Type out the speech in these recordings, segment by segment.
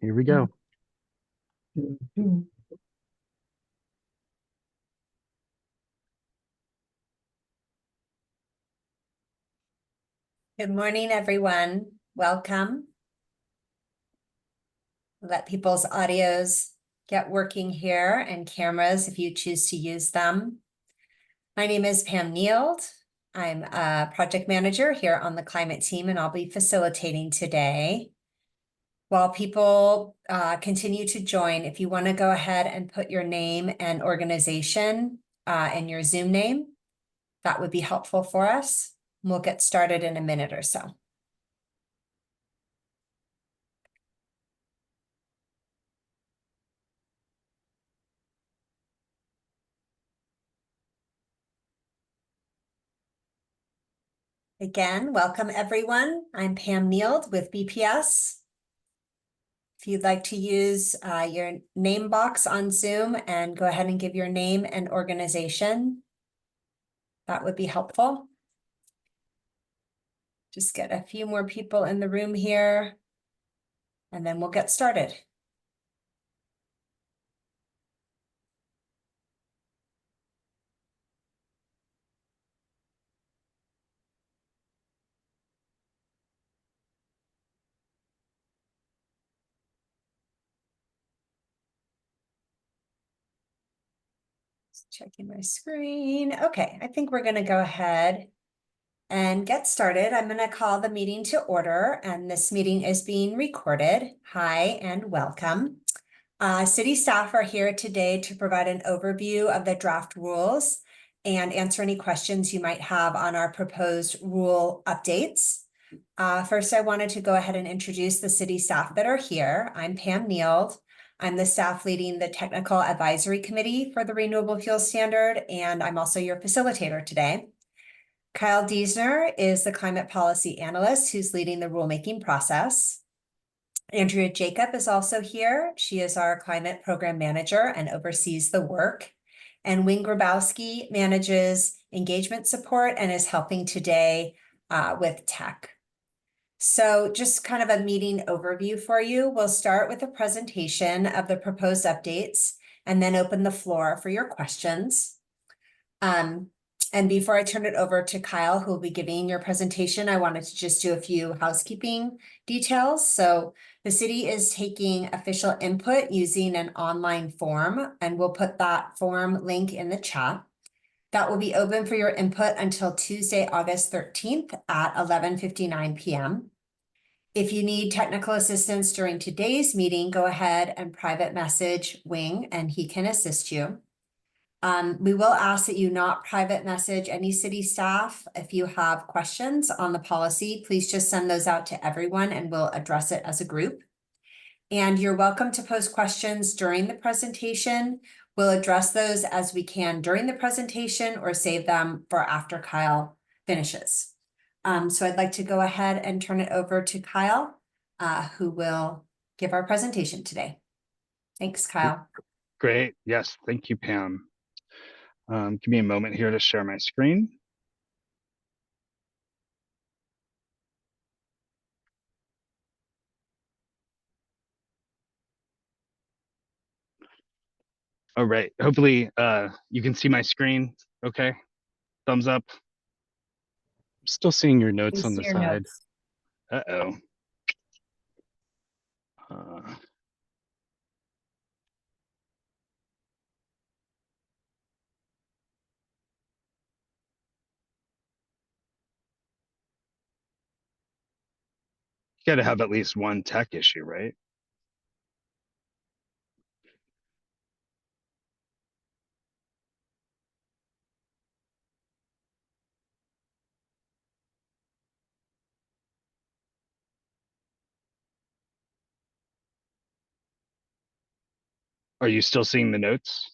Here we go. Good morning, everyone. Welcome. Let people's audios get working here and cameras if you choose to use them. My name is Pam Neild. I'm a project manager here on the climate team, and I'll be facilitating today. While people continue to join, if you want to go ahead and put your name and organization and your Zoom name, that would be helpful for us. We'll get started in a minute or so. Again, welcome everyone. I'm Pam Neild with BPS. If you'd like to use your name box on Zoom and go ahead and give your name and organization, that would be helpful. Just get a few more people in the room here, and then we'll get started. Just checking my screen. Okay, I think we're going to go ahead and get started. I'm going to call the meeting to order, and this meeting is being recorded. Hi and welcome. City staff are here today to provide an overview of the draft rules and answer any questions you might have on our proposed rule updates. First, I wanted to go ahead and introduce the city staff that are here. I'm Pam Neild. I'm the staff leading the Technical Advisory Committee for the Renewable Fuel Standard, and I'm also your facilitator today. Kyle Diesner is the Climate Policy Analyst who's leading the rulemaking process. Andrea Jacob is also here. She is our Climate Program Manager and oversees the work. And Wing Grabowski manages engagement support and is helping today with tech. So just kind of a meeting overview for you. We'll start with a presentation of the proposed updates and then open the floor for your questions. And before I turn it over to Kyle, who will be giving your presentation, I wanted to just do a few housekeeping details. So the city is taking official input using an online form, and we'll put that form link in the chat. That will be open for your input until Tuesday, August 13th at 11:59 p.m. If you need technical assistance during today's meeting, go ahead and private message Wing, and he can assist you. We will ask that you not private message any city staff. If you have questions on the policy, please just send those out to everyone and we'll address it as a group. And you're welcome to post questions during the presentation. We'll address those as we can during the presentation or save them for after Kyle finishes. So I'd like to go ahead and turn it over to Kyle, who will give our presentation today. Thanks, Kyle. Great. Yes. Thank you, Pam. Give me a moment here to share my screen. All right. Hopefully you can see my screen. Okay. Thumbs up. I'm still seeing your notes on the side. Uh-oh. You got to have at least one tech issue, right? Are you still seeing the notes?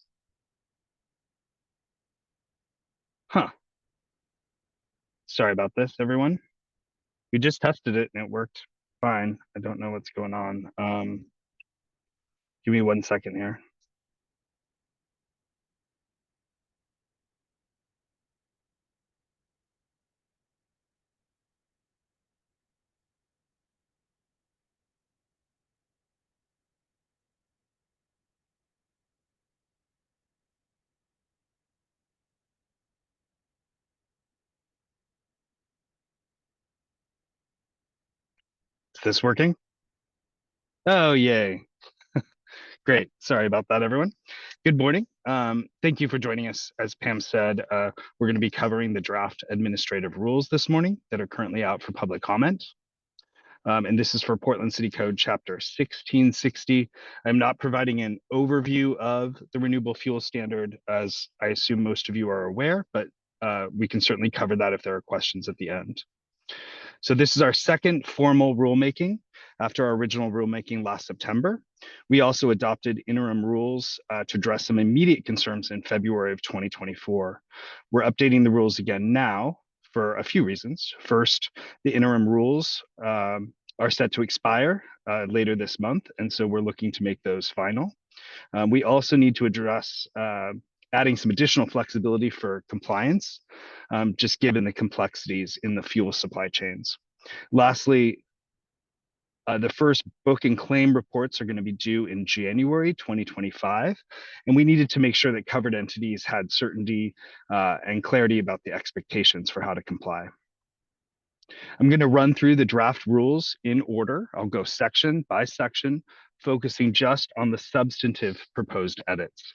Huh. Sorry about this, everyone. We just tested it and it worked fine. I don't know what's going on. Give me 1 second here. This working? Oh, yay. Great. Sorry about that, everyone. Good morning. Thank you for joining us. As Pam said, we're going to be covering the draft administrative rules this morning that are currently out for public comment. And this is for Portland City Code Chapter 1660. I'm not providing an overview of the Renewable Fuel Standard, as I assume most of you are aware, but we can certainly cover that if there are questions at the end. So this is our second formal rulemaking after our original rulemaking last September. We also adopted interim rules to address some immediate concerns in February of 2024. We're updating the rules again now for a few reasons. First, the interim rules are set to expire later this month, and so we're looking to make those final. We also need to address adding some additional flexibility for compliance, just given the complexities in the fuel supply chains. Lastly, the first book and claim reports are going to be due in January 2025, and we needed to make sure that covered entities had certainty and clarity about the expectations for how to comply. I'm going to run through the draft rules in order. I'll go section by section, focusing just on the substantive proposed edits.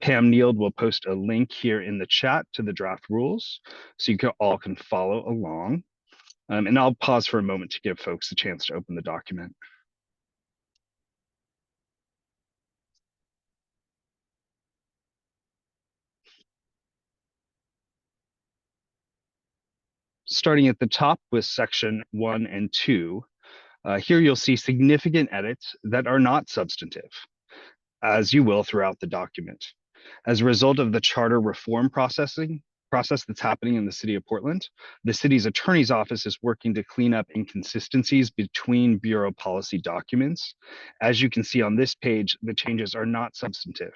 Pam Neild will post a link here in the chat to the draft rules, so you all can follow along. And I'll pause for a moment to give folks a chance to open the document. Starting at the top with section 1 and 2, here you'll see significant edits that are not substantive, as you will throughout the document. As a result of the charter reform process that's happening in the city of Portland, the city's attorney's office is working to clean up inconsistencies between bureau policy documents. As you can see on this page, the changes are not substantive.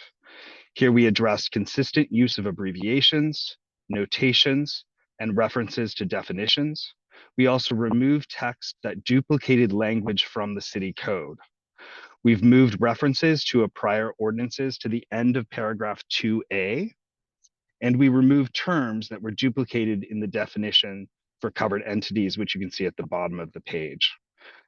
Here we address consistent use of abbreviations, notations, and references to definitions. We also removed text that duplicated language from the city code. We've moved references to a prior ordinances to the end of paragraph 2A, and we removed terms that were duplicated in the definition for covered entities, which you can see at the bottom of the page.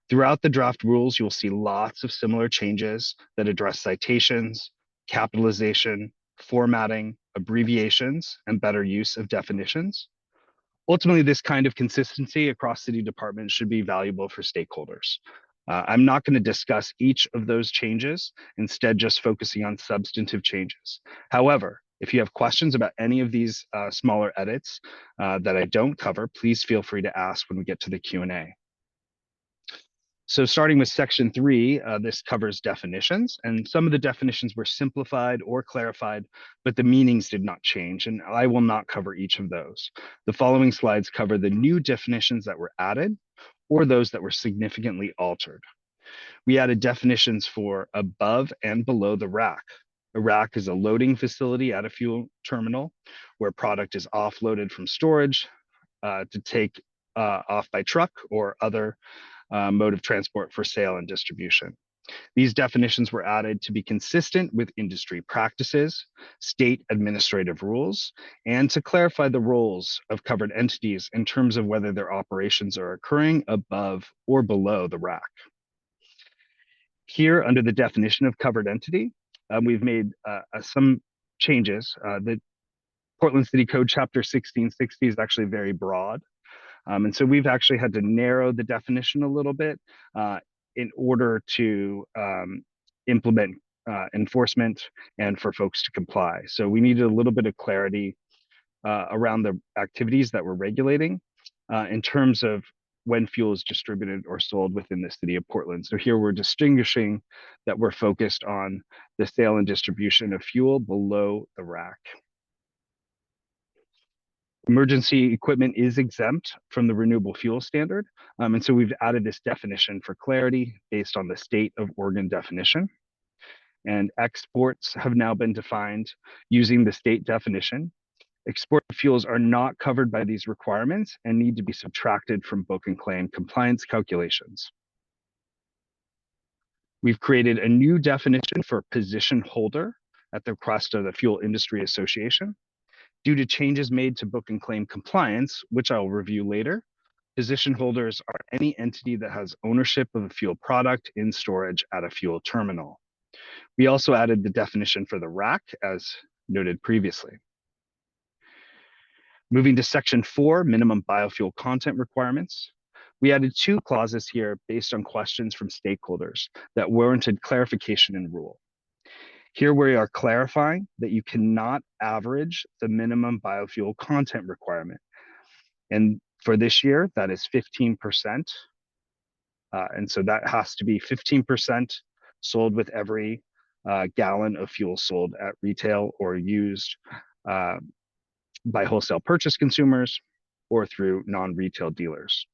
Throughout the draft rules, you'll see lots of similar changes that address citations, capitalization, formatting, abbreviations, and better use of definitions. Ultimately, this kind of consistency across city departments should be valuable for stakeholders. I'm not going to discuss each of those changes, instead just focusing on substantive changes. However, if you have questions about any of these smaller edits that I don't cover, please feel free to ask when we get to the Q&A. So starting with section 3, this covers definitions, and some of the definitions were simplified or clarified, but the meanings did not change, and I will not cover each of those. The following slides cover the new definitions that were added or those that were significantly altered. We added definitions for above and below the rack. A rack is a loading facility at a fuel terminal where product is offloaded from storage to take off by truck or other mode of transport for sale and distribution. These definitions were added to be consistent with industry practices, state administrative rules, and to clarify the roles of covered entities in terms of whether their operations are occurring above or below the rack. Here, under the definition of covered entity, we've made some changes. The Portland City Code Chapter 1660 is actually very broad. And so we've actually had to narrow the definition a little bit in order to implement enforcement and for folks to comply. So we needed a little bit of clarity around the activities that we're regulating in terms of when fuel is distributed or sold within the city of Portland. So here we're distinguishing that we're focused on the sale and distribution of fuel below the rack. Emergency equipment is exempt from the Renewable Fuel Standard, and so we've added this definition for clarity based on the state of Oregon definition. And exports have now been defined using the state definition. Export fuels are not covered by these requirements and need to be subtracted from book and claim compliance calculations. We've created a new definition for position holder at the request of the Fuel Industry Association. Due to changes made to book and claim compliance, which I'll review later, position holders are any entity that has ownership of a fuel product in storage at a fuel terminal. We also added the definition for the rack as noted previously. Moving to section 4, minimum biofuel content requirements. We added 2 clauses here based on questions from stakeholders that warranted clarification in rule. Here we are clarifying that you cannot average the minimum biofuel content requirement. And for this year, that is 15%. And so that has to be 15% sold with every gallon of fuel sold at retail or used by wholesale purchase consumers or through non-retail dealers.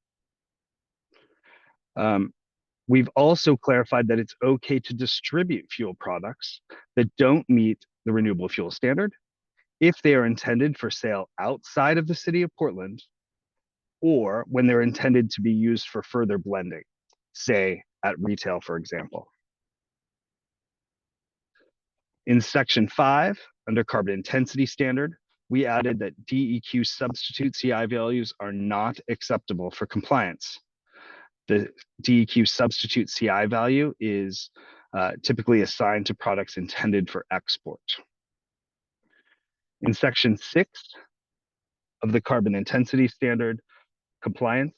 We've also clarified that it's okay to distribute fuel products that don't meet the Renewable Fuel Standard if they are intended for sale outside of the city of Portland or when they're intended to be used for further blending, say at retail, for example. In section 5, under carbon intensity standard, we added that DEQ substitute CI values are not acceptable for compliance. The DEQ substitute CI value is typically assigned to products intended for export. In section 6 of the carbon intensity standard compliance,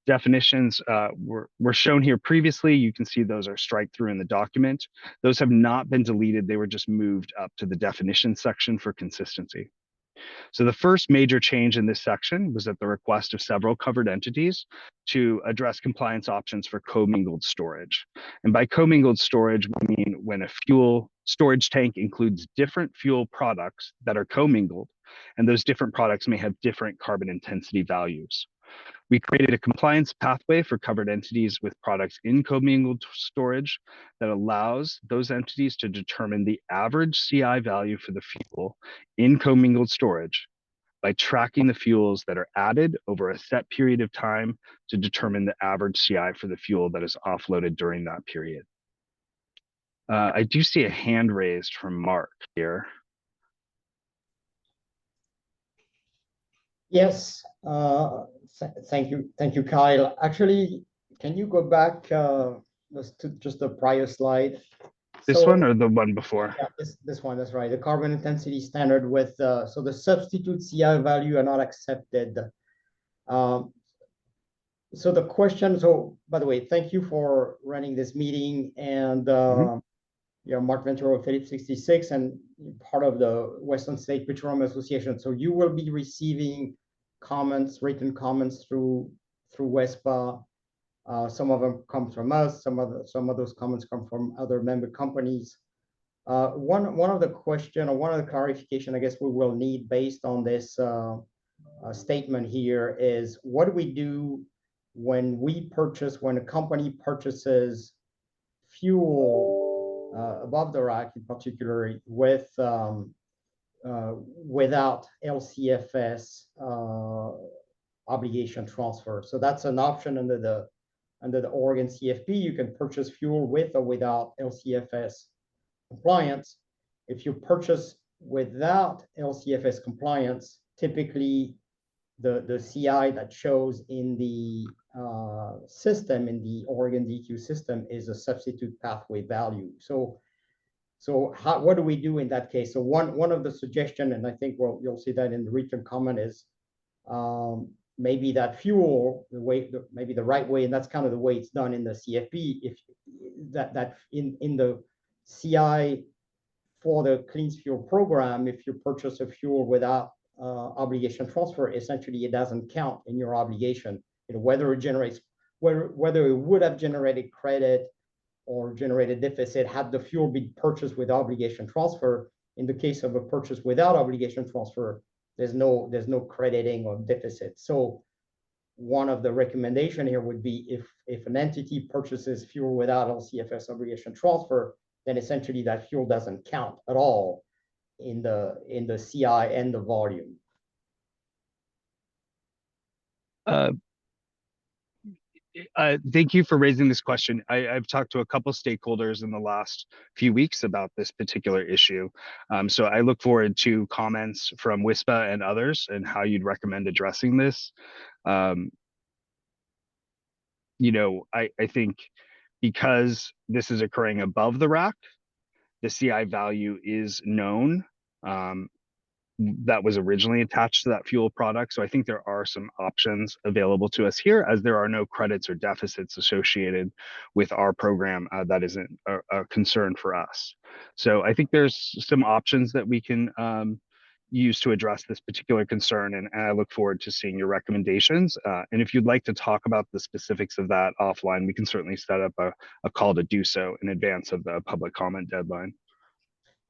definitions were shown here previously. You can see those are strike through in the document. Those have not been deleted. They were just moved up to the definition section for consistency. So the first major change in this section was at the request of several covered entities to address compliance options for commingled storage. And by commingled storage, we mean when a fuel storage tank includes different fuel products that are commingled, and those different products may have different carbon intensity values. We created a compliance pathway for covered entities with products in commingled storage that allows those entities to determine the average CI value for the fuel in commingled storage by tracking the fuels that are added over a set period of time to determine the average CI for the fuel that is offloaded during that period. I do see a hand raised from Mark here. Yes, thank you, Kyle. Actually, can you go back to just the prior slide? This one or the one before? Yeah, this one, that's right. The carbon intensity standard with, so the substitute CI value are not accepted. So the question, so by the way, thank you for running this meeting and Mark Ventura of Phillips 66 and part of the Western State Petroleum Association. So you will be receiving comments, written comments through WESPA. Some of them come from us. Some of those comments come from other member companies. One of the question or one of the clarification I guess we will need based on this statement here is what do we do when a company purchases fuel above the rack, in particular, without LCFS obligation transfer. So that's an option under the Oregon CFP. You can purchase fuel with or without LCFS compliance. If you purchase without LCFS compliance, typically the CI that shows in the system, in the Oregon DQ system, is a substitute pathway value. So what do we do in that case? So one of the suggestion, and I think you'll see that in the written comment, is maybe that fuel, maybe the right way, and that's kind of the way it's done in the CFP. If that in the CI for the Clean Fuel program, if you purchase a fuel without obligation transfer, essentially it doesn't count in your obligation. Whether it would have generated credit or generated deficit had the fuel been purchased with obligation transfer. In the case of a purchase without obligation transfer, there's no crediting or deficit. So one of the recommendation here would be if an entity purchases fuel without LCFS obligation transfer, then essentially that fuel doesn't count at all in the CI and the volume. Thank you for raising this question. I've talked to a couple stakeholders in the last few weeks about this particular issue. So I look forward to comments from WISPA and others and how you'd recommend addressing this. I think because this is occurring above the rack, the CI value is known. That was originally attached to that fuel product. So I think there are some options available to us here, as there are no credits or deficits associated with our program. That isn't a concern for us. So I think there's some options that we can use to address this particular concern, and I look forward to seeing your recommendations. And if you'd like to talk about the specifics of that offline, we can certainly set up a call to do so in advance of the public comment deadline.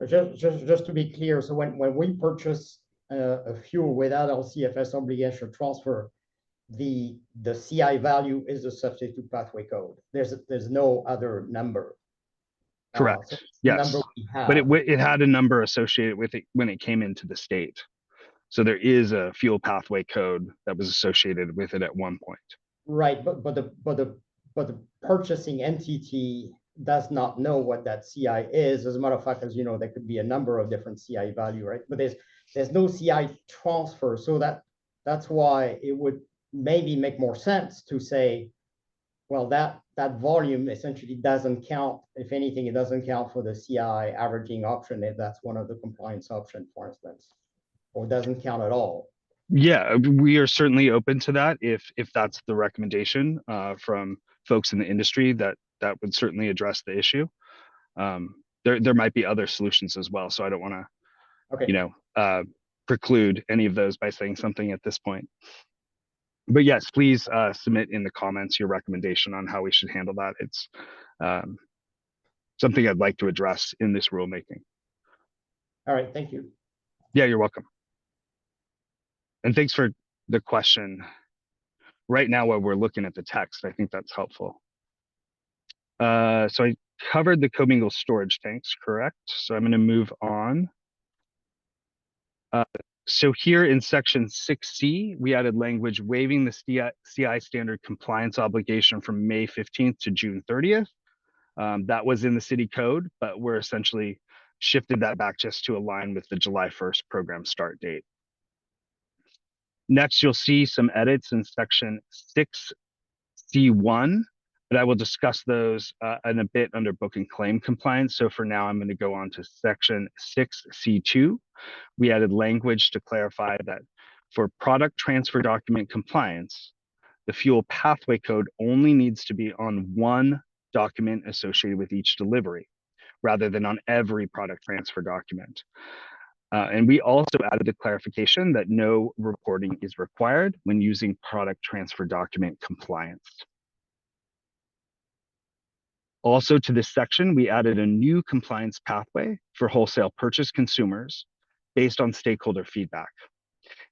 But just to be clear, so when we purchase a fuel without LCFS obligation transfer, the CI value is a substitute pathway code. There's no other number. Correct. So Yes. number we have. But it had a number associated with it when it came into the state. So there is a fuel pathway code that was associated with it at one point. Right, but the purchasing entity does not know what that CI is. As a matter of fact, as you know, there could be a number of different CI value, right? But there's no CI transfer, so that's why it would maybe make more sense to say, well, that volume essentially doesn't count. If anything, it doesn't count for the CI averaging option if that's one of the compliance options, for instance, or doesn't count at all. Yeah, we are certainly open to that if that's the recommendation from folks in the industry. That would certainly address the issue. There might be other solutions as well, so I don't want to, Okay. preclude any of those by saying something at this point. But yes, please submit in the comments your recommendation on how we should handle that. It's something I'd like to address in this rulemaking. All right, thank you. Yeah, you're welcome. And thanks for the question. Right now, while we're looking at the text, I think that's helpful. So I covered the commingled storage tanks, correct? So I'm going to move on. So here in section 6C, we added language waiving the CI standard compliance obligation from May 15th to June 30th. That was in the city code, but we're essentially shifted that back just to align with the July 1st program start date. Next, you'll see some edits in section 6C1, but I will discuss those in a bit under book and claim compliance. So for now, I'm going to go on to section 6C2. We added language to clarify that for product transfer document compliance, the fuel pathway code only needs to be on one document associated with each delivery, rather than on every product transfer document. And we also added the clarification that no reporting is required when using product transfer document compliance. Also to this section, we added a new compliance pathway for wholesale purchase consumers based on stakeholder feedback.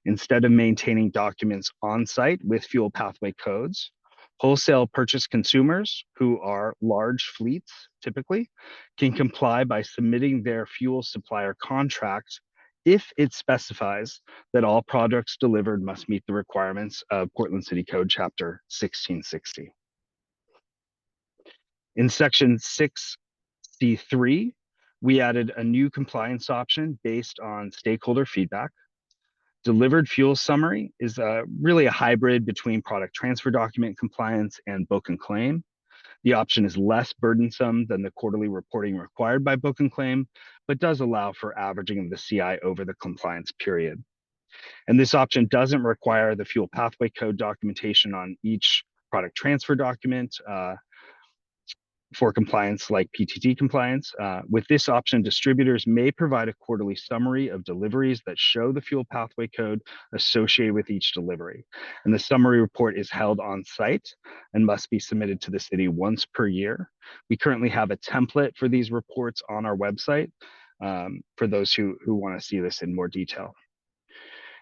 Instead of maintaining documents on site with fuel pathway codes, wholesale purchase consumers, who are large fleets typically, can comply by submitting their fuel supplier contract if it specifies that all products delivered must meet the requirements of Portland City Code Chapter 1660. In section 6C3, we added a new compliance option based on stakeholder feedback. Delivered fuel summary is really a hybrid between product transfer document compliance and book and claim. The option is less burdensome than the quarterly reporting required by book and claim, but does allow for averaging of the CI over the compliance period. And this option doesn't require the fuel pathway code documentation on each product transfer document for compliance like PTT compliance. With this option, distributors may provide a quarterly summary of deliveries that show the fuel pathway code associated with each delivery. And the summary report is held on site and must be submitted to the city once per year. We currently have a template for these reports on our website for those who want to see this in more detail.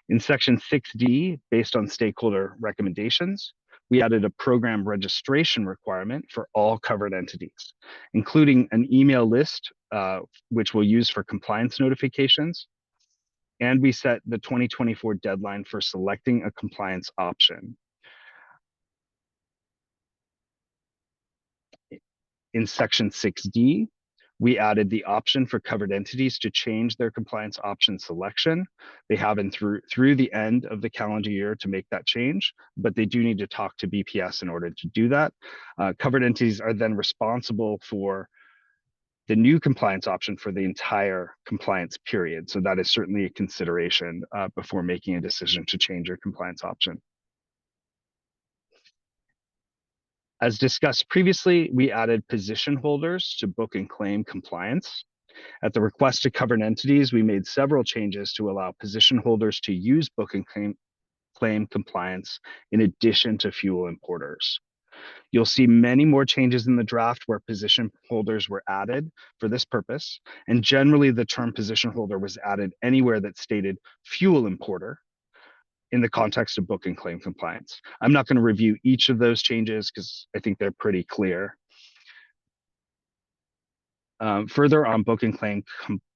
In section 6D, based on stakeholder recommendations, we added a program registration requirement for all covered entities, including an email list, which we'll use for compliance notifications. And we set the 2024 deadline for selecting a compliance option. In section 6D, We added the option for covered entities to change their compliance option selection. They haven't through the end of the calendar year to make that change, but they do need to talk to BPS in order to do that. Covered entities are then responsible for the new compliance option for the entire compliance period. So that is certainly a consideration before making a decision to change your compliance option. As discussed previously, we added position holders to book and claim compliance. At the request of covered entities, we made several changes to allow position holders to use book and claim compliance in addition to fuel importers. You'll see many more changes in the draft where position holders were added for this purpose, and generally the term position holder was added anywhere that stated fuel importer in the context of book and claim compliance. I'm not going to review each of those changes because I think they're pretty clear. Further on book and claim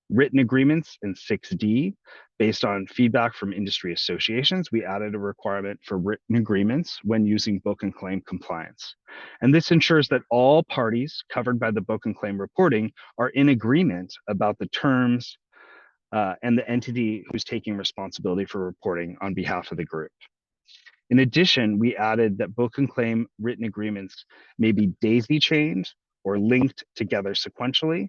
written agreements in 6D, based on feedback from industry associations, we added a requirement for written agreements when using book and claim compliance. And this ensures that all parties covered by the book and claim reporting are in agreement about the terms and the entity who's taking responsibility for reporting on behalf of the group. In addition, we added that book and claim written agreements may be daisy chained or linked together sequentially,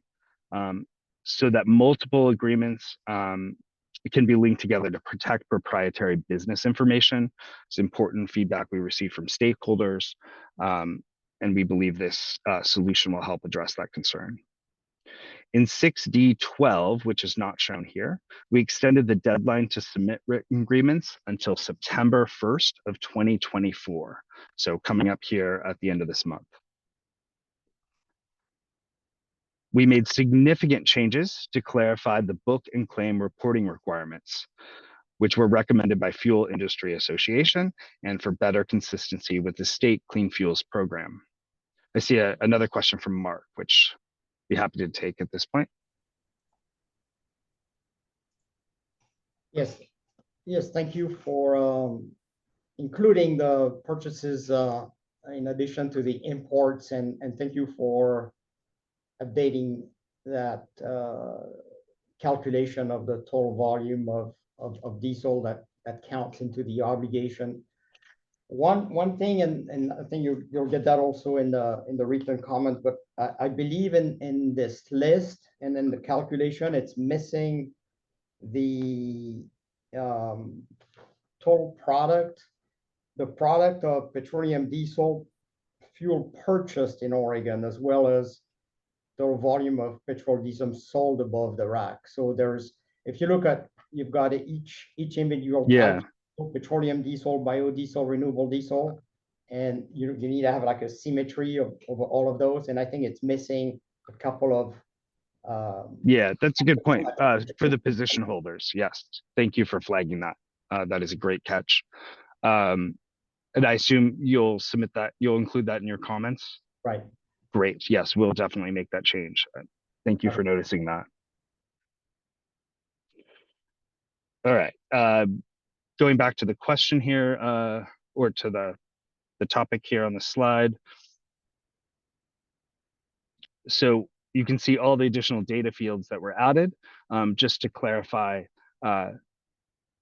so that multiple agreements can be linked together to protect proprietary business information. It's important feedback we received from stakeholders, and we believe this solution will help address that concern. In 6D12, which is not shown here, we extended the deadline to submit written agreements until September 1st of 2024. So coming up here at the end of this month. We made significant changes to clarify the book and claim reporting requirements, which were recommended by Fuel Industry Association and for better consistency with the state Clean Fuels program. I see another question from Mark, which I'd be happy to take at this point. Yes, yes, thank you for including the purchases in addition to the imports, and thank you for updating that calculation of the total volume of diesel that counts into the obligation. One thing, and I think you'll get that also in the written comment, but I believe in this list and in the calculation, it's missing the total product, the product of petroleum diesel fuel purchased in Oregon, as well as the volume of petrol diesel sold above the rack. So there's, if you look at, you've got each individual type, petroleum diesel, biodiesel, renewable diesel, and you need to have like a symmetry of all of those. And I think it's missing a couple of yeah, that's a good point for the position holders. Yes, thank you for flagging that. That is a great catch. And I assume you'll submit that, you'll include that in your comments. Right. Great. Yes, we'll definitely make that change. Thank you for noticing that. All right. Going back to the question here, or to the topic here on the slide. So you can see all the additional data fields that were added, just to clarify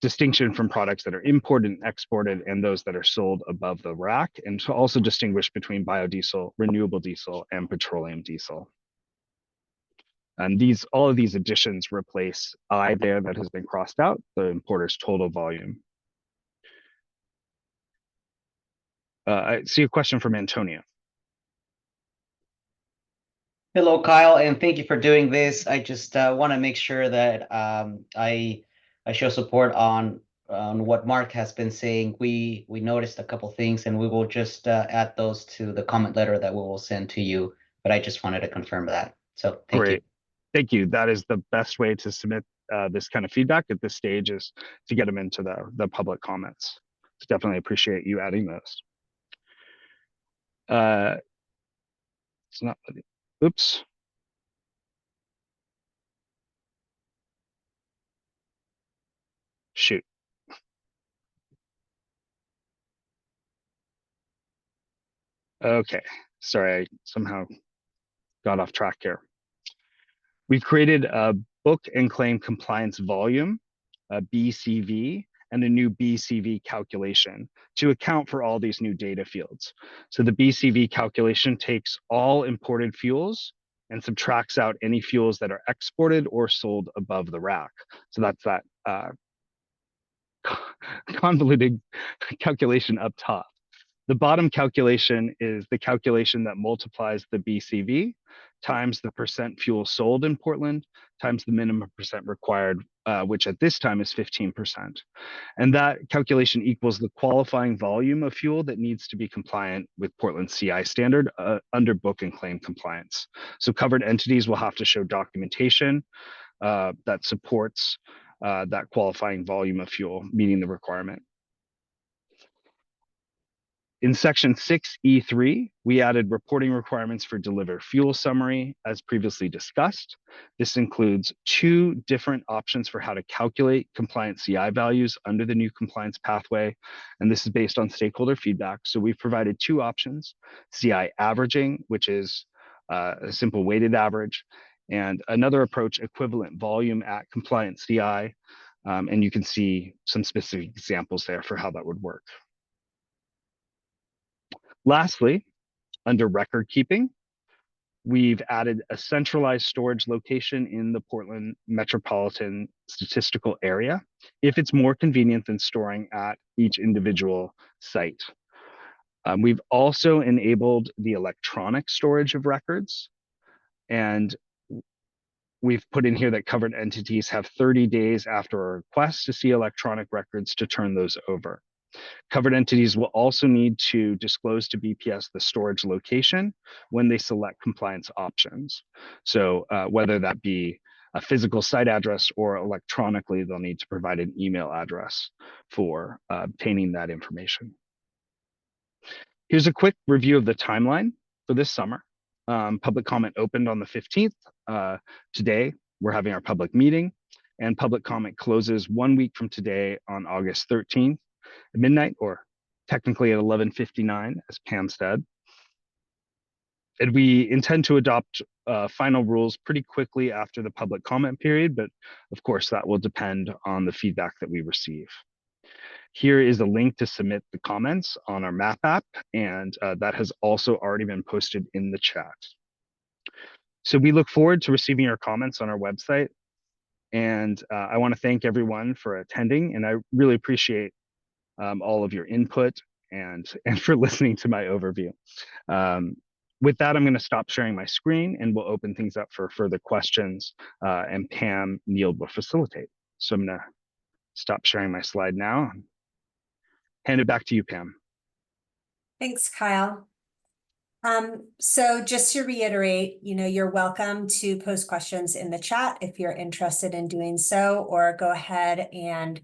distinction from products that are imported and exported and those that are sold above the rack, and to also distinguish between biodiesel, renewable diesel, and petroleum diesel. And all of these additions replace I there that has been crossed out, the importer's total volume. I see a question from Antonio. Hello, Kyle, and thank you for doing this. I just want to make sure that I show support on what Mark has been saying. We noticed a couple things, and we will just add those to the comment letter that we will send to you. But I just wanted to confirm that. So thank you. Thank you. That is the best way to submit this kind of feedback at this stage, is to get them into the public comments. So definitely appreciate you adding those. It's not. Oops. Shoot. Okay. Sorry, I somehow got off track here. We've created a book and claim compliance volume, a BCV, and a new BCV calculation to account for all these new data fields. So the BCV calculation takes all imported fuels and subtracts out any fuels that are exported or sold above the rack. So that's that convoluted calculation up top. The bottom calculation is the calculation that multiplies the BCV times the percent fuel sold in Portland times the minimum percent required, which at this time is 15%. And that calculation equals the qualifying volume of fuel that needs to be compliant with Portland CI standard under book and claim compliance. So covered entities will have to show documentation that supports that qualifying volume of fuel meeting the requirement. In section 6E3, we added reporting requirements for deliver fuel summary as previously discussed. This includes 2 different options for how to calculate compliant CI values under the new compliance pathway. And this is based on stakeholder feedback. So we've provided 2 options, CI averaging, which is a simple weighted average, and another approach, equivalent volume at compliant CI. And you can see some specific examples there for how that would work. Lastly, under record keeping, we've added a centralized storage location in the Portland metropolitan statistical area if it's more convenient than storing at each individual site. We've also enabled the electronic storage of records, and we've put in here that covered entities have 30 days after a request to see electronic records to turn those over. Covered entities will also need to disclose to BPS the storage location when they select compliance options. So whether that be a physical site address or electronically, they'll need to provide an email address for obtaining that information. Here's a quick review of the timeline for this summer. Public comment opened on the 15th. Today, we're having our public meeting, and public comment closes 1 week from today on August 13th. At midnight, or technically at 11:59, as Pam said. And we intend to adopt final rules pretty quickly after the public comment period, but of course that will depend on the feedback that we receive. Here is a link to submit the comments on our map app, and that has also already been posted in the chat. So we look forward to receiving your comments on our website, and I want to thank everyone for attending, and I really appreciate all of your input and for listening to my overview. With that, I'm going to stop sharing my screen and we'll open things up for further questions, and Pam Neild will facilitate. So I'm going to stop sharing my slide now. Hand it back to you, Pam. Thanks, Kyle. So just to reiterate, you're welcome to post questions in the chat if you're interested in doing so, or go ahead and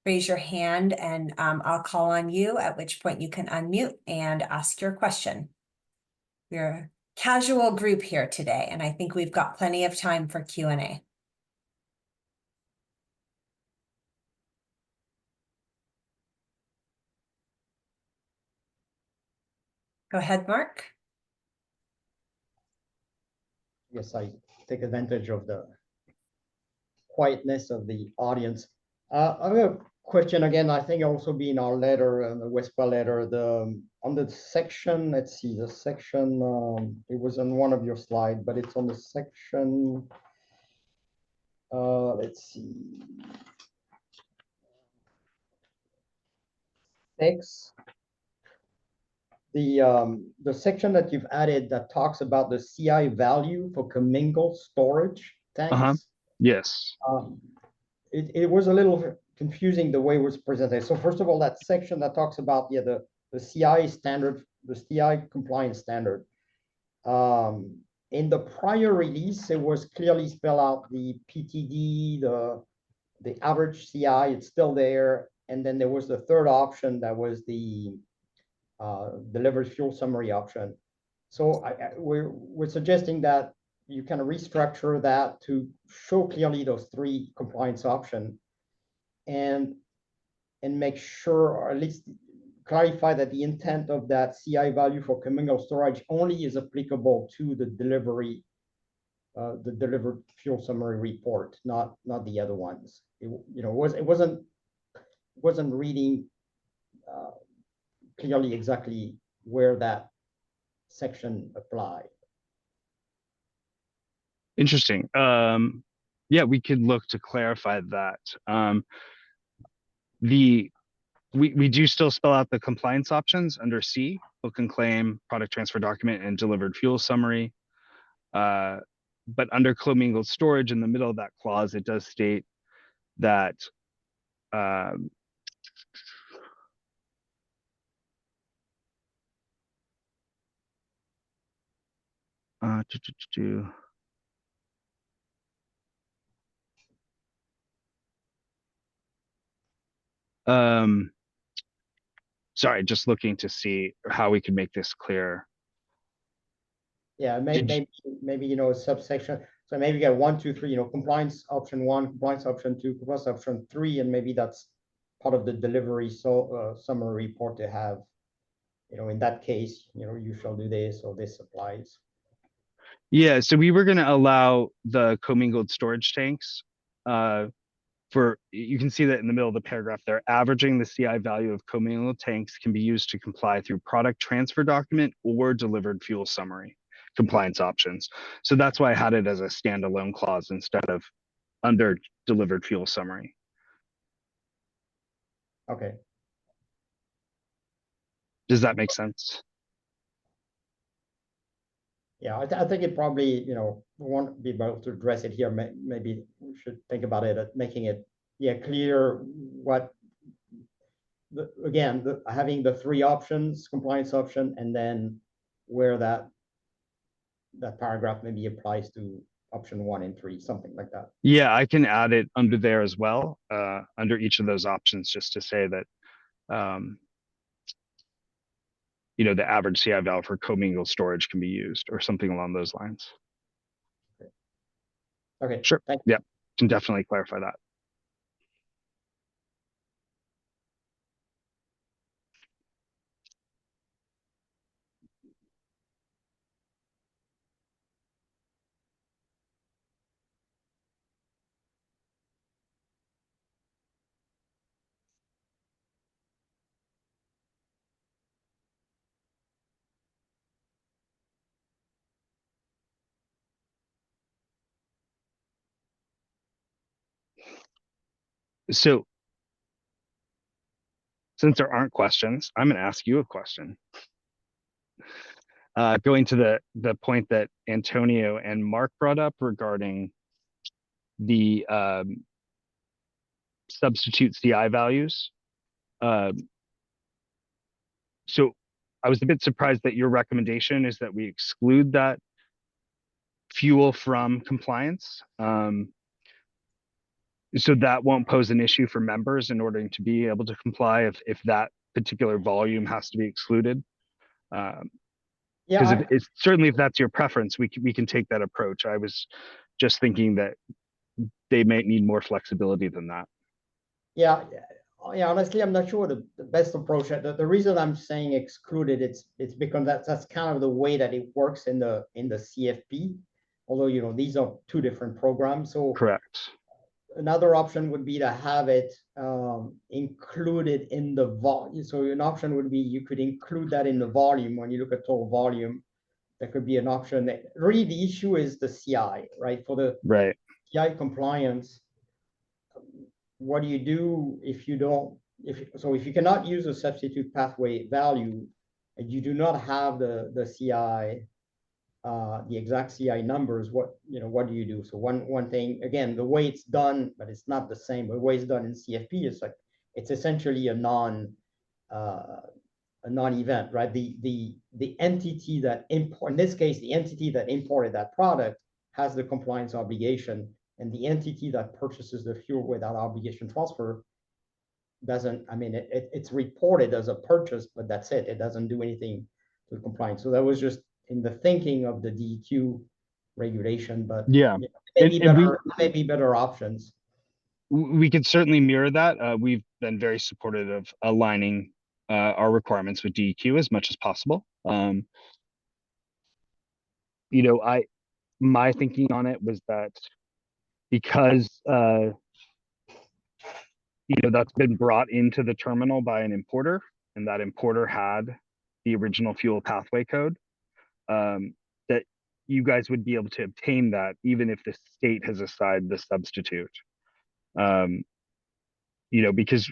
raise your hand and I'll call on you, at which point you can unmute and ask your question. We're a casual group here today, and I think we've got plenty of time for Q&A. Go ahead, Mark. Yes, I take advantage of the quietness of the audience. I have a question again. I think also be in our letter, the WESPA letter, on the section. Let's see, the section. It was on one of your slides, but it's on the section. Let's see. 6. The section that you've added that talks about the CI value for commingled storage tanks. Yes. It was a little confusing the way it was presented. So first of all, that section that talks about the CI standard, the CI compliance standard. In the prior release, it was clearly spelled out the PTD, the average CI, it's still there. And then there was the third option that was the delivered fuel summary option. So we're suggesting that you kind of restructure that to show clearly those 3 compliance options and make sure, or at least clarify that the intent of that CI value for commingled storage only is applicable to the delivery the delivered fuel summary report, not the other ones. It wasn't reading clearly exactly where that section applied. Interesting. Yeah, we could look to clarify that. We do still spell out the compliance options under C, book and claim, product transfer document, and delivered fuel summary. But under commingled storage in the middle of that clause, it does state that sorry, just looking to see how we can make this clear. Yeah, maybe a subsection. So maybe you got 1, 2, 3. Compliance option 1, compliance option 2, compliance option 3, and maybe that's part of the delivery summary report to have. In that case, you shall do this, or this applies. Yeah, so we were going to allow the commingled storage tanks. You can see that in the middle of the paragraph there, averaging the CI value of commingled tanks can be used to comply through product transfer document or delivered fuel summary compliance options. So that's why I had it as a standalone clause instead of under delivered fuel summary. Okay. Does that make sense? Yeah, I think it probably, we won't be able to address it here. Maybe we should think about it, making it, clear what, having the 3 options, compliance option, and then where that paragraph maybe applies to option 1 and 3, something like that. Yeah, I can add it under there as well, under each of those options, just to say that, the average CI value for commingled storage can be used or something along those lines. Okay. Sure. Thank you. Yeah, can definitely clarify that. So since there aren't questions, I'm going to ask you a question. Going to the point that Antonio and Mark brought up regarding the substitute CI values. So I was a bit surprised that your recommendation is that we exclude that fuel from compliance. So that won't pose an issue for members in order to be able to comply if that particular volume has to be excluded. Because it's certainly, if that's your preference, we can take that approach. I was just thinking that they might need more flexibility than that. Yeah, honestly, I'm not sure the best approach. The reason I'm saying excluded, it's because that's kind of the way that it works in the CFP. Although these are 2 different programs. So correct. Another option would be to have it included in the volume. So an option would be you could include that in the volume. When you look at total volume, there could be an option. That really the issue is the CI, right? For the CI compliance, what do you do if you don't? If you cannot use a substitute pathway value, and you do not have the CI, the exact CI numbers, what do you do? So one thing, again, the way it's done, but it's not the same. The way it's done in CFP is like it's essentially a non-event, right? The entity that in this case, the entity that imported that product has the compliance obligation, and the entity that purchases the fuel without obligation transfer doesn't. I mean, it's reported as a purchase, but that's it. It doesn't do anything to compliance. So that was just in the thinking of the DEQ regulation, but yeah, maybe better options. We could certainly mirror that. We've been very supportive of aligning our requirements with DEQ as much as possible. my thinking on it was that because that's been brought into the terminal by an importer, and that importer had the original fuel pathway code, that you guys would be able to obtain that even if the state has assigned the substitute. Because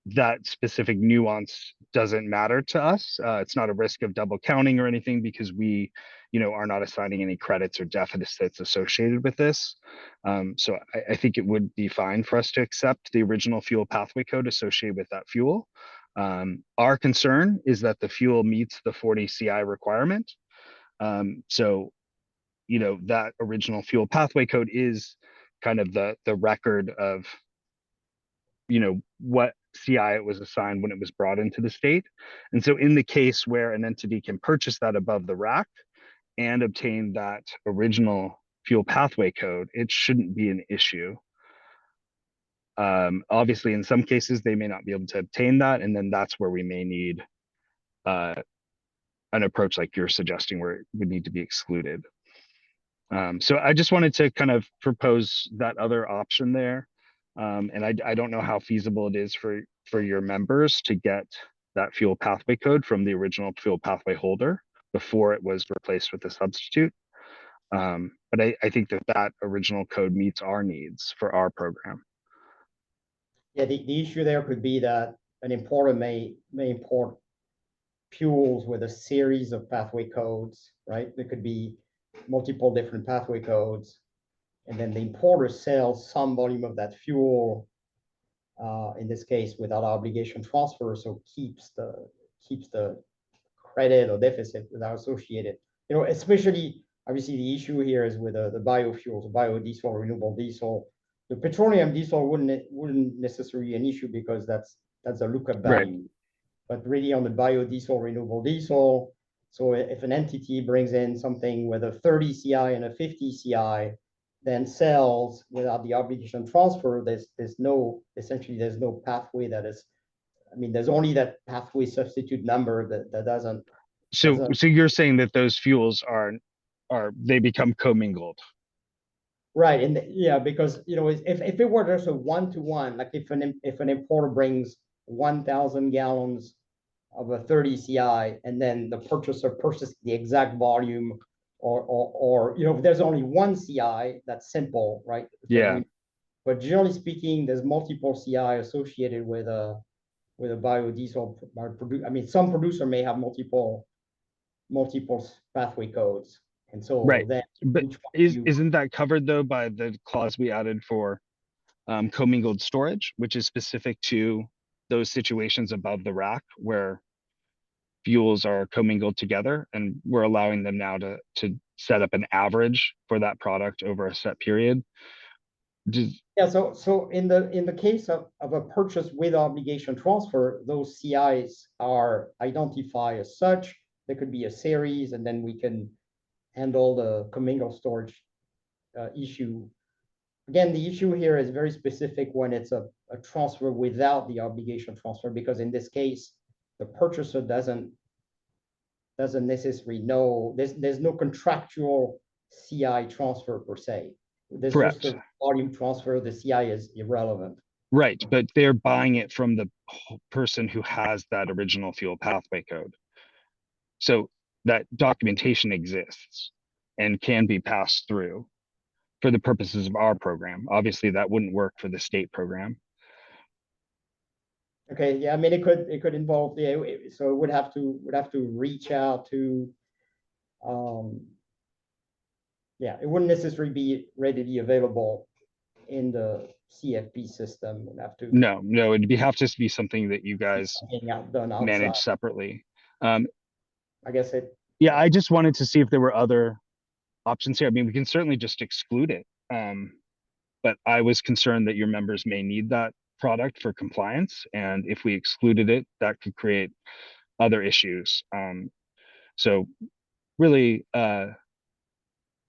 that specific nuance doesn't matter to us. It's not a risk of double counting or anything because we, are not assigning any credits or deficits associated with this. So I think it would be fine for us to accept the original fuel pathway code associated with that fuel. Our concern is that the fuel meets the 40 CI requirement. So, that original fuel pathway code is kind of the record of what CI it was assigned when it was brought into the state. And so in the case where an entity can purchase that above the rack and obtain that original fuel pathway code, it shouldn't be an issue. Obviously, in some cases, they may not be able to obtain that. And then that's where we may need an approach like you're suggesting where it would need to be excluded. So I just wanted to kind of propose that other option there. And I don't know how feasible it is for your members to get that fuel pathway code from the original fuel pathway holder before it was replaced with a substitute. But I think that original code meets our needs for our program. Yeah, the issue there could be that an importer may import fuels with a series of pathway codes, right? There could be multiple different pathway codes. And then the importer sells some volume of that fuel, in this case, without obligation transfer, so keeps the credit or deficit without associated. Especially, obviously, the issue here is with the biofuels, biodiesel, renewable diesel. The petroleum diesel wouldn't necessarily be an issue because that's a lookup value. Right. But really on the biodiesel, renewable diesel, so if an entity brings in something with a 30 CI and a 50 CI, then sells without the obligation transfer, there's no pathway that is, there's only that pathway substitute number that doesn't. So you're saying that those fuels they become commingled. Right. And yeah, because, if it were just a one-to-one, like if an importer brings 1,000 gallons of a 30 CI and then the purchaser purchases the exact volume, or if there's only one CI, that's simple, right? Yeah. But generally speaking, there's multiple CI associated with a biodiesel. Some producer may have multiple pathway codes, and so right. then. But isn't that covered though by the clause we added for commingled storage, which is specific to those situations above the rack where fuels are commingled together, and we're allowing them now to set up an average for that product over a set period? Yeah, so in the case of a purchase with obligation transfer, those CIs are identified as such. There could be a series, and then we can handle the commingled storage issue. Again, the issue here is very specific when it's a transfer without the obligation transfer, because in this case, the purchaser doesn't necessarily know, there's no contractual CI transfer per se. There's Correct. just a volume transfer. The CI is irrelevant. Right, but they're buying it from the person who has that original fuel pathway code. So that documentation exists and can be passed through for the purposes of our program. Obviously, that wouldn't work for the state program. Okay, yeah, it could involve, yeah, so it would have to reach out to, yeah, it wouldn't necessarily be readily available in the CFP system. Would have to. No, it'd have to be something that you guys manage separately. I guess it. Yeah, I just wanted to see if there were other options here. We can certainly just exclude it. But I was concerned that your members may need that product for compliance. And if we excluded it, that could create other issues. So really,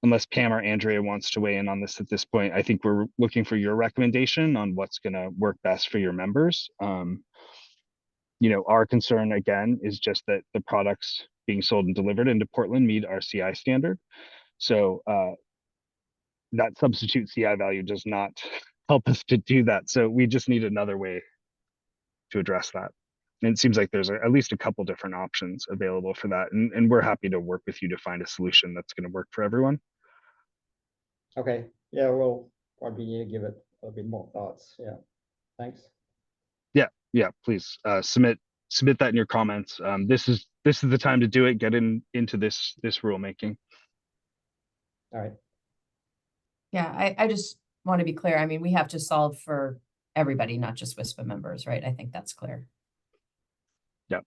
unless Pam or Andrea wants to weigh in on this at this point, I think we're looking for your recommendation on what's going to work best for your members. Our concern, again, is just that the products being sold and delivered into Portland meet our CI standard. So that substitute CI value does not help us to do that. So we just need another way to address that. And it seems like there's at least a couple different options available for that. And we're happy to work with you to find a solution that's going to work for everyone. Okay, yeah, we'll probably need to give it a bit more thoughts. Yeah, thanks. Yeah, please submit that in your comments. This is the time to do it. Get into this rulemaking. All right. Yeah, I just want to be clear. I mean, we have to solve for everybody, not just WISPA members, right? I think that's clear. Yep.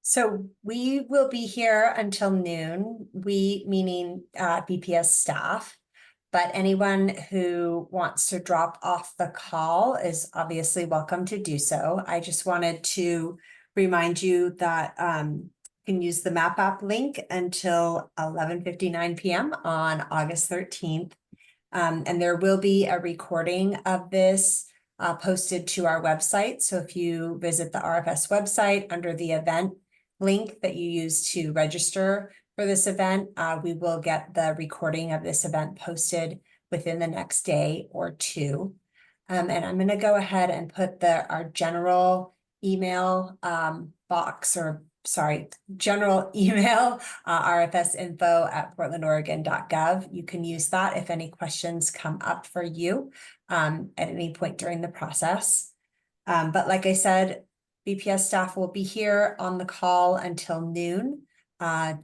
So we will be here until noon, we meaning BPS staff. But anyone who wants to drop off the call is obviously welcome to do so. I just wanted to remind you that you can use the map app link until 11:59 p.m. on August 13th. And there will be a recording of this posted to our website. So if you visit the RFS website under the event link that you use to register for this event, we will get the recording of this event posted within the next day or two. And I'm going to go ahead and put our general email box, or sorry, general email, rfsinfo@portlandoregon.gov. You can use that if any questions come up for you at any point during the process. But like I said, BPS staff will be here on the call until noon.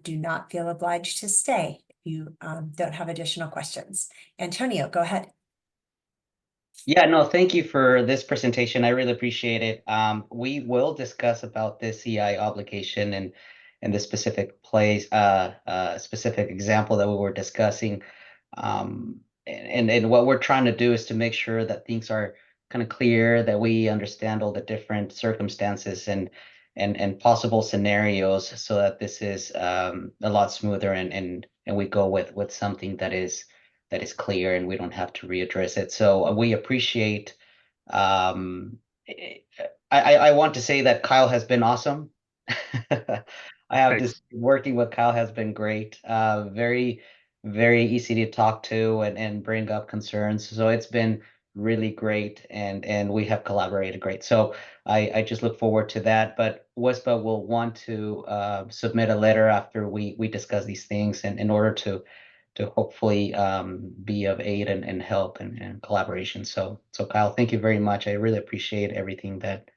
Do not feel obliged to stay if you don't have additional questions. Antonio, go ahead. Yeah, no, thank you for this presentation. I really appreciate it. We will discuss about this CI obligation and the specific specific example that we were discussing. And what we're trying to do is to make sure that things are kind of clear, that we understand all the different circumstances and possible scenarios, so that this is a lot smoother and we go with something that is clear and we don't have to readdress it. So we appreciate. I want to say that Kyle has been awesome. I have Thanks. to say, working with Kyle has been great. Very, very easy to talk to and bring up concerns. So it's been really great, and we have collaborated great. So I just look forward to that. But WISPA will want to submit a letter after we discuss these things, and in order to hopefully be of aid and help and collaboration. So Kyle, thank you very much. I really appreciate everything that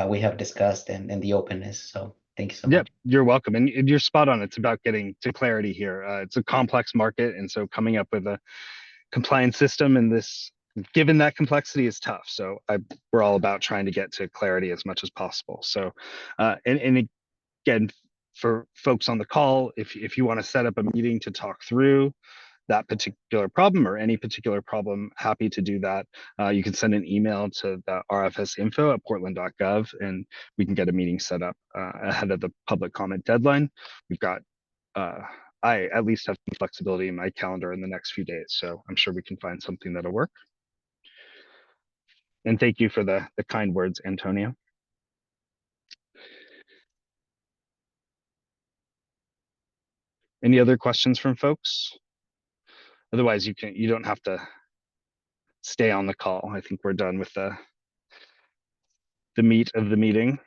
we have discussed and the openness. So thank you so Yep, much. you're welcome. And you're spot on. It's about getting to clarity here. It's a complex market. And so coming up with a compliance system in this, given that complexity, is tough. So we're all about trying to get to clarity as much as possible. So, and again, for folks on the call, if you want to set up a meeting to talk through that particular problem or any particular problem, happy to do that. You can send an email to the rfsinfo@portland.gov, and we can get a meeting set up ahead of the public comment deadline. We've got, I at least have some flexibility in my calendar in the next few days, so I'm sure we can find something that'll work. And thank you for the kind words, Antonio. Any other questions from folks? Otherwise, you don't have to stay on the call. I think we're done with the meat of the meeting.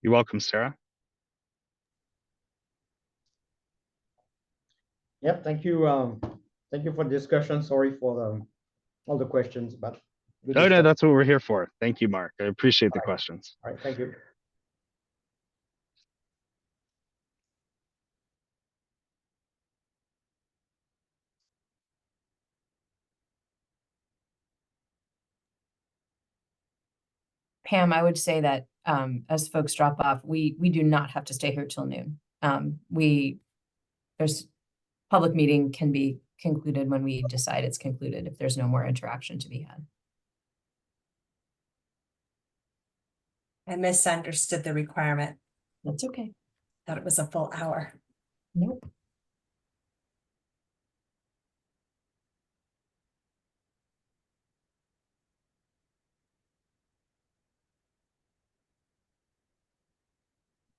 You're welcome, Sarah. Yep, thank you. Thank you for the discussion. Sorry for all the questions, but good Oh, no, discussion. that's what we're here for. Thank you, Mark. I appreciate the All right. questions. All right, thank you. Pam, I would say that as folks drop off, we do not have to stay here till noon. There's public meeting can be concluded when we decide it's concluded, if there's no more interaction to be had. I misunderstood the requirement. That's okay. Thought it was a full hour. Nope.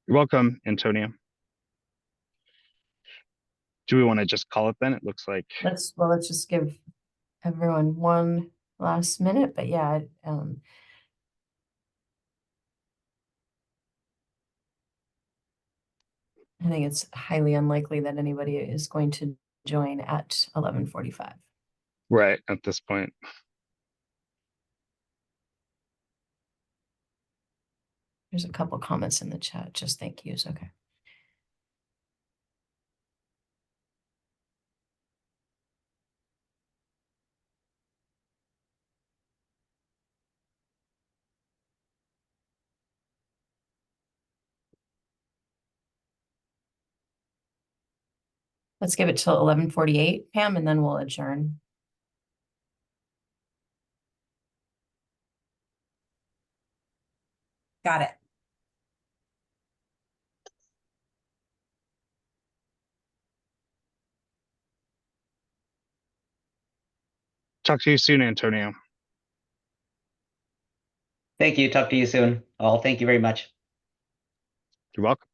You're welcome, Antonio. Do we want to just call it then? It looks like, Let's just give everyone one last minute, but yeah, I think it's highly unlikely that anybody is going to join at 11:45. right, at this point. There's a couple comments in the chat, just thank yous, okay. Let's give it till 11:48, Pam, and then we'll adjourn. Got it. Talk to you soon, Antonio. Thank you. Talk to you soon. All. Thank you very much. You're welcome.